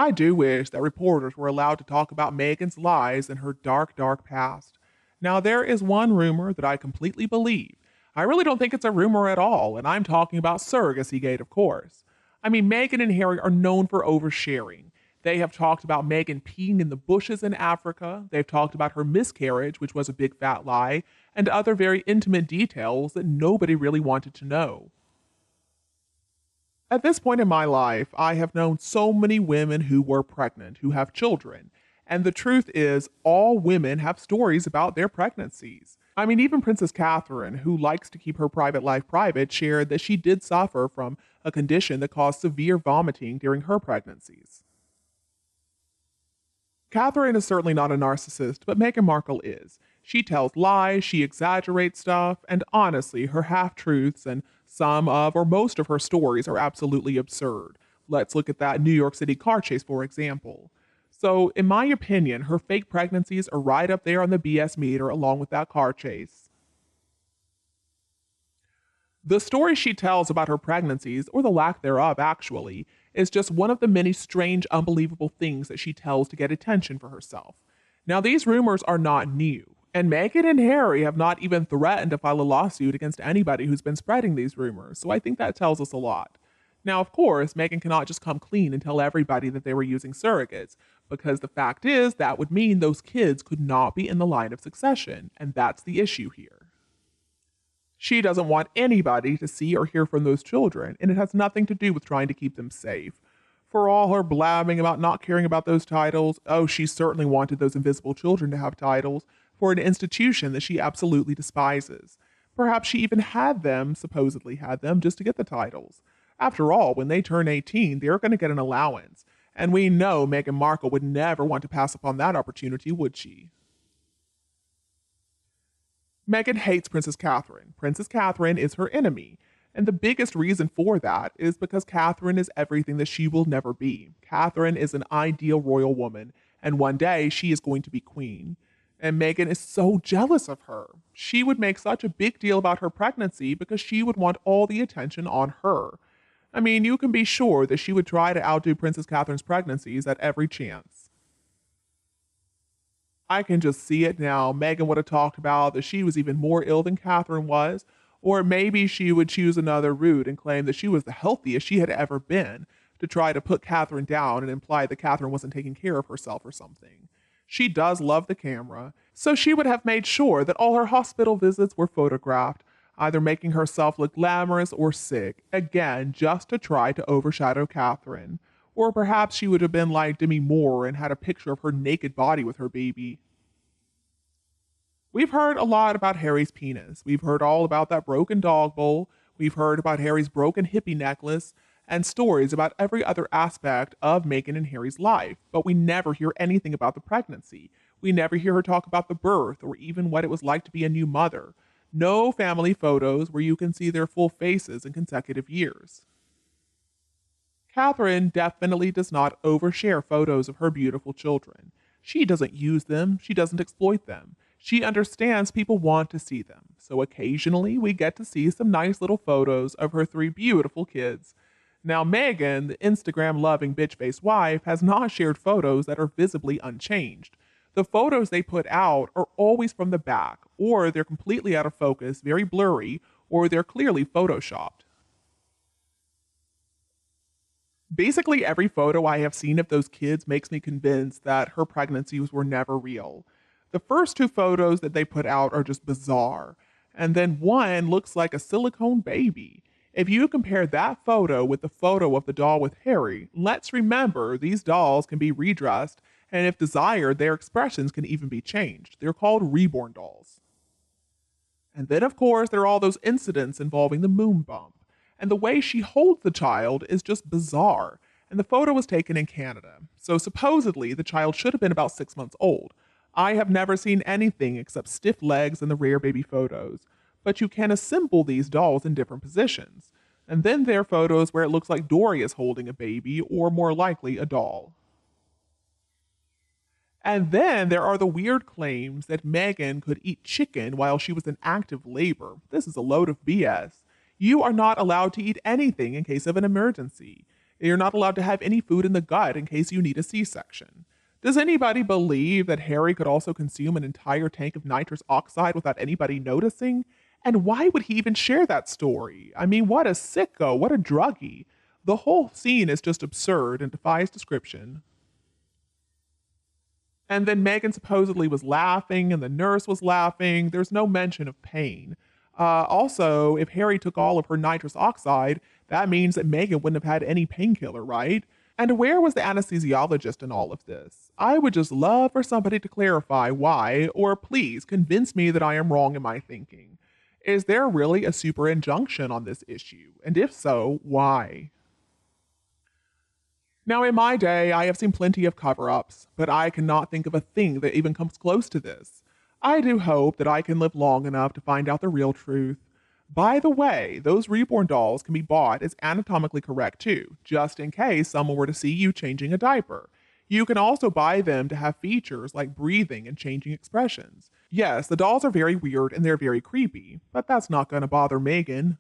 I do wish that reporters were allowed to talk about Meghan's lies and her dark, dark past. Now, there is one rumor that I completely believe. I really don't think it's a rumor at all, and I'm talking about Surrogacy Gate, of course. I mean, Meghan and Harry are known for oversharing. They have talked about Meghan peeing in the bushes in Africa. They've talked about her miscarriage, which was a big fat lie, and other very intimate details that nobody really wanted to know. At this point in my life, I have known so many women who were pregnant, who have children. And the truth is, all women have stories about their pregnancies. I mean, even Princess Catherine, who likes to keep her private life private, shared that she did suffer from a condition that caused severe vomiting during her pregnancies. Catherine is certainly not a narcissist, but Meghan Markle is. She tells lies, she exaggerates stuff, and honestly, her half truths and some of or most of her stories are absolutely absurd. Let's look at that New York City car chase, for example. So, in my opinion, her fake pregnancies are right up there on the BS meter along with that car chase. The story she tells about her pregnancies, or the lack thereof actually, is just one of the many strange, unbelievable things that she tells to get attention for herself. Now, these rumors are not new, and Meghan and Harry have not even threatened to file a lawsuit against anybody who's been spreading these rumors, so I think that tells us a lot. Now, of course, Meghan cannot just come clean and tell everybody that they were using surrogates, because the fact is that would mean those kids could not be in the line of succession, and that's the issue here. She doesn't want anybody to see or hear from those children, and it has nothing to do with trying to keep them safe. For all her blabbing about not caring about those titles, oh, she certainly wanted those invisible children to have titles for an institution that she absolutely despises. Perhaps she even had them, supposedly had them, just to get the titles. After all, when they turn 18, they're going to get an allowance. And we know Meghan Markle would never want to pass upon that opportunity, would she? Meghan hates Princess Catherine. Princess Catherine is her enemy. And the biggest reason for that is because Catherine is everything that she will never be. Catherine is an ideal royal woman, and one day she is going to be queen. And Meghan is so jealous of her. She would make such a big deal about her pregnancy because she would want all the attention on her. I mean, you can be sure that she would try to outdo Princess Catherine's pregnancies at every chance. I can just see it now. Meghan would have talked about that she was even more ill than Catherine was, or maybe she would choose another route and claim that she was the healthiest she had ever been to try to put Catherine down and imply that Catherine wasn't taking care of herself or something. She does love the camera, so she would have made sure that all her hospital visits were photographed, either making herself look glamorous or sick, again, just to try to overshadow Catherine. Or perhaps she would have been like Demi Moore and had a picture of her naked body with her baby. We've heard a lot about Harry's penis. We've heard all about that broken dog bowl. We've heard about Harry's broken hippie necklace and stories about every other aspect of Meghan and Harry's life. But we never hear anything about the pregnancy. We never hear her talk about the birth or even what it was like to be a new mother. No family photos where you can see their full faces in consecutive years. Catherine definitely does not overshare photos of her beautiful children. She doesn't use them. She doesn't exploit them. She understands people want to see them. So occasionally we get to see some nice little photos of her 3 beautiful kids. Now Meghan, the Instagram-loving bitch-faced wife, has not shared photos that are visibly unchanged. The photos they put out are always from the back, or they're completely out of focus, very blurry, or they're clearly photoshopped. Basically, every photo I have seen of those kids makes me convinced that her pregnancies were never real. The first 2 photos that they put out are just bizarre, and then one looks like a silicone baby. If you compare that photo with the photo of the doll with Harry, let's remember these dolls can be redressed, and if desired, their expressions can even be changed. They're called Reborn Dolls. And then, of course, there are all those incidents involving the moon bump. And the way she holds the child is just bizarre. And the photo was taken in Canada. So supposedly, the child should have been about 6 months old. I have never seen anything except stiff legs in the rare baby photos. But you can assemble these dolls in different positions. And then there are photos where it looks like Dory is holding a baby, or more likely, a doll. And then there are the weird claims that Meghan could eat chicken while she was in active labor. This is a load of BS. You are not allowed to eat anything in case of an emergency. You're not allowed to have any food in the gut in case you need a C-section. Does anybody believe that Harry could also consume an entire tank of nitrous oxide without anybody noticing? And why would he even share that story? I mean, what a sicko, what a druggie. The whole scene is just absurd and defies description. And then Meghan supposedly was laughing, and the nurse was laughing. There's no mention of pain. Also, if Harry took all of her nitrous oxide, that means that Meghan wouldn't have had any painkiller, right? And where was the anesthesiologist in all of this? I would just love for somebody to clarify why, or please convince me that I am wrong in my thinking. Is there really a super injunction on this issue? And if so, why? Now, in my day, I have seen plenty of cover-ups, but I cannot think of a thing that even comes close to this. I do hope that I can live long enough to find out the real truth. By the way, those Reborn dolls can be bought as anatomically correct too, just in case someone were to see you changing a diaper. You can also buy them to have features like breathing and changing expressions. Yes, the dolls are very weird and they're very creepy, but that's not going to bother Meghan.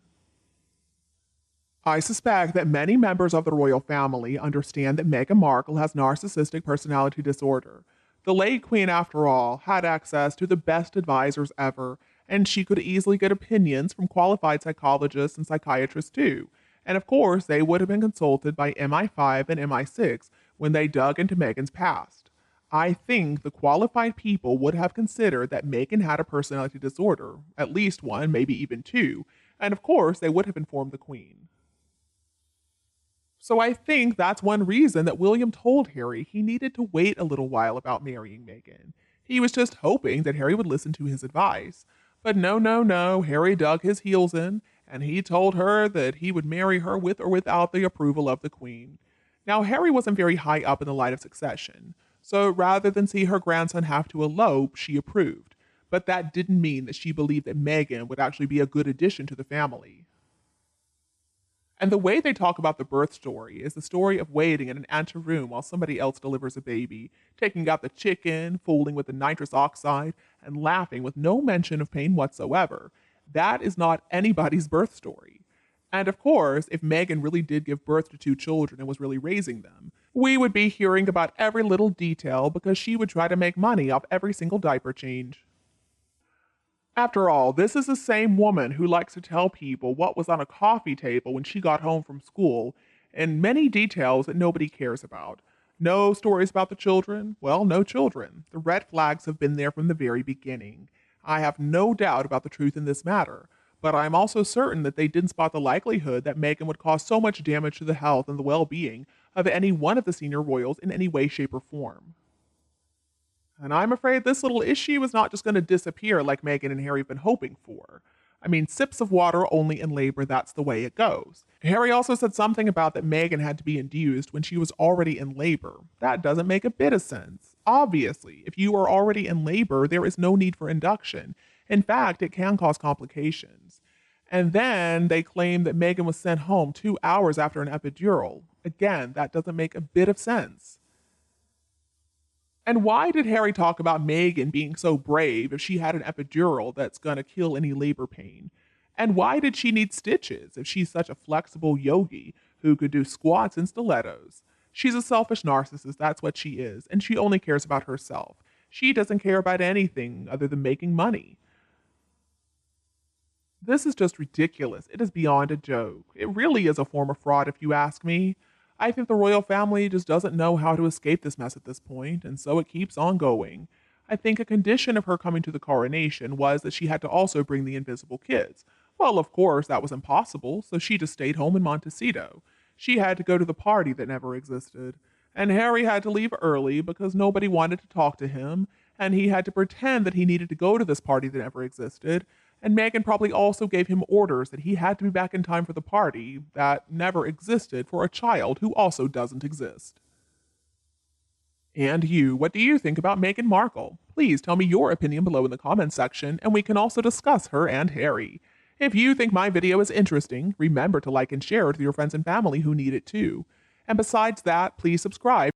I suspect that many members of the royal family understand that Meghan Markle has narcissistic personality disorder. The late queen, after all, had access to the best advisors ever, and she could easily get opinions from qualified psychologists and psychiatrists too. And of course, they would have been consulted by MI5 and MI6 when they dug into Meghan's past. I think the qualified people would have considered that Meghan had a personality disorder, at least one, maybe even two, and of course, they would have informed the queen. So I think that's one reason that William told Harry he needed to wait a little while about marrying Meghan. He was just hoping that Harry would listen to his advice. But no, Harry dug his heels in, and he told her that he would marry her with or without the approval of the queen. Now, Harry wasn't very high up in the line of succession, so rather than see her grandson have to elope, she approved. But that didn't mean that she believed that Meghan would actually be a good addition to the family. And the way they talk about the birth story is the story of waiting in an anteroom while somebody else delivers a baby, taking out the chicken, fooling with the nitrous oxide, and laughing with no mention of pain whatsoever. That is not anybody's birth story. And of course, if Meghan really did give birth to two children and was really raising them, we would be hearing about every little detail because she would try to make money off every single diaper change. After all, this is the same woman who likes to tell people what was on a coffee table when she got home from school, and many details that nobody cares about. No stories about the children? Well, no children. The red flags have been there from the very beginning. I have no doubt about the truth in this matter, but I'm also certain that they didn't spot the likelihood that Meghan would cause so much damage to the health and the well-being of any one of the senior royals in any way, shape, or form. And I'm afraid this little issue is not just going to disappear like Meghan and Harry have been hoping for. I mean, sips of water only in labor, that's the way it goes. Harry also said something about that Meghan had to be induced when she was already in labor. That doesn't make a bit of sense. Obviously, if you are already in labor, there is no need for induction. In fact, it can cause complications. And then they claim that Meghan was sent home 2 hours after an epidural. Again, that doesn't make a bit of sense. And why did Harry talk about Meghan being so brave if she had an epidural that's going to kill any labor pain? And why did she need stitches if she's such a flexible yogi who could do squats and stilettos? She's a selfish narcissist, that's what she is, and she only cares about herself. She doesn't care about anything other than making money. This is just ridiculous. It is beyond a joke. It really is a form of fraud if you ask me. I think the royal family just doesn't know how to escape this mess at this point, and so it keeps on going. I think a condition of her coming to the coronation was that she had to also bring the invisible kids. Well, of course, that was impossible, so she just stayed home in Montecito. She had to go to the party that never existed. And Harry had to leave early because nobody wanted to talk to him, and he had to pretend that he needed to go to this party that never existed. And Meghan probably also gave him orders that he had to be back in time for the party that never existed for a child who also doesn't exist. And you, what do you think about Meghan Markle? Please tell me your opinion below in the comments section, and we can also discuss her and Harry. If you think my video is interesting, remember to like and share it with your friends and family who need it too. And besides that, please subscribe